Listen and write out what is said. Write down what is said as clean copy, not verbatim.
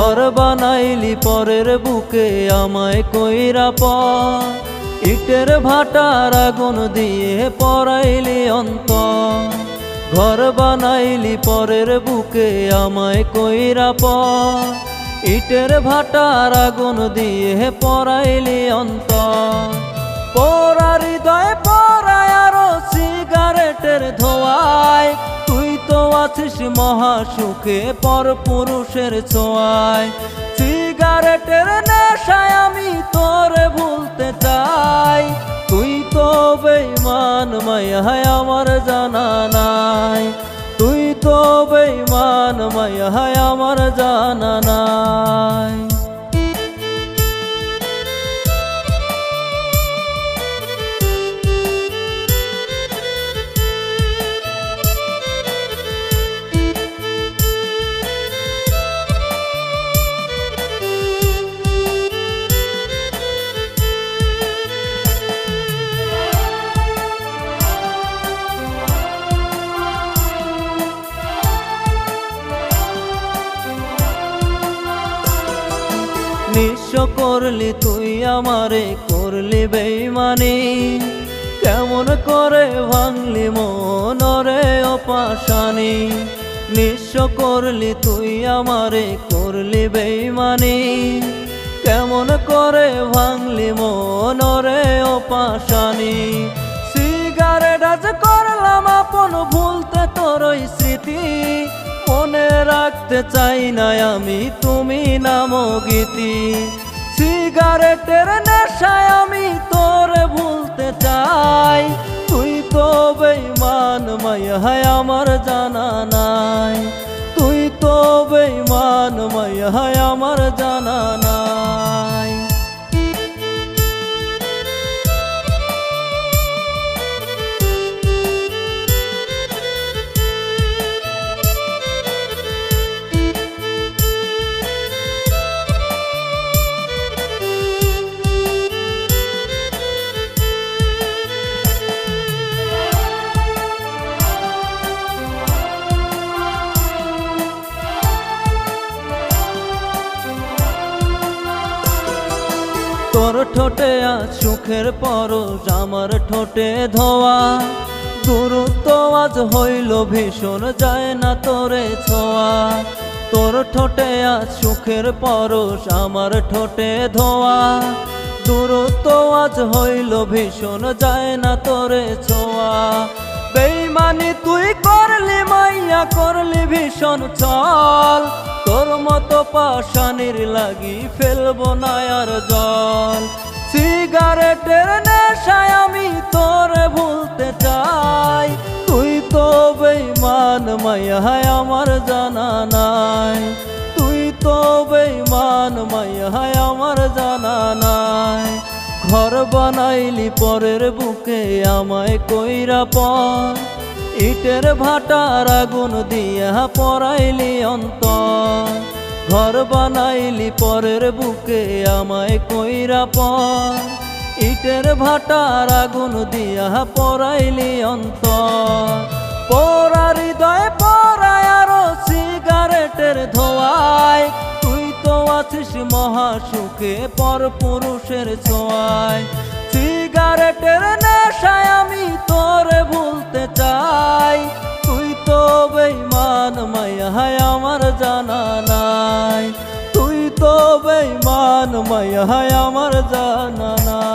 ঘর বানাইলি পরের বুকে আমায় কইরা পর, ইটের ভাটার আগুন দিয়ে পরাইলি অন্তর। ঘর বানাইলি পরের বুকে আমায় কইরা পর, ইটের ভাটার আগুন দিয়ে পরাইলি অন্তর। পোড়া হৃদয় পরায় আরো সিগারেটের ধোঁয়ায়, তুই তো আছিস মহাসুখে পর পুরুষের ছোঁয়ায়। সিগারেটের নেশায় আমি তোরে ভুলতে চাই, তুই তো বেঈমান মায়ায় আমার জানা নাই। তুই তো বেঈমান মায়ায় আমার জানা নাই। নিঃস্ব করলি তুই আমারে, করলি বেঈমানি। কেমন করে ভাঙলি মন রে ও পাশানি। নিঃস্ব করলি তুই আমারে, করলি বেঈমানি। কেমন করে ভাঙলি মন রে ও পাশানি। সিগারেট আজ করলাম আপন, ভুলতে তোর ওই স্মৃতি। মনে রাখতে চাই না আমি তুমি নামো গীতি। সিগারেটের নেশায় আমি তোরে ভুলতে চাই, তুই তো বেঈমান মায়ায় আমার জানা নাই। তুই তো বেঈমান মায়ায় আমার জানা নাই। তোর ঠোঁটে আজ সুখের পরশ, আমার ঠোঁটে ধোয়া। দূরত্ব আজ হইল ভীষণ, যায় না তোরে ছোঁয়া। তোর ঠোঁটে আজ সুখের পরশ, আমার ঠোঁটে ধোয়া। দূরত্ব আজ হইল ভীষণ, যায় না তোরে ছোঁয়া। বেঈমানি তুই করলি মাইয়া, করলি ভীষণ ছল। তোর মতো পাশানির লাগি ফেলবো না আর জল। সিগারেটের নেশায় আমি তোরে ভুলতে চাই, তুই তো বেঈমান মায়ায় আমার জানা নাই। তুই তো বেঈমান মায়ায় আমার জানা নাই। ঘর বানাইলি পরের বুকে আমায় কইরা পর, ইটের ভাটার আগুন দিয়া পরাইলি অন্তর। ঘর বানাইলি পরের বুকে আমায় কইরা পর, ইটের ভাটার আগুন দিয়া পরাইলি অন্তর। পোড়া হৃদয় পরায় আরো সিগারেটের ধোঁয়ায়, তুই তো আছিস মহাসুখে পর পুরুষের ছোঁয়ায়। সিগারেটের নেশায় আমি তোরে ভুলতে চাই, তুই তো বেঈমান মায়ায় আমার জানা নাই। তুই তো বেঈমান মায়ায় আমার জানা নাই।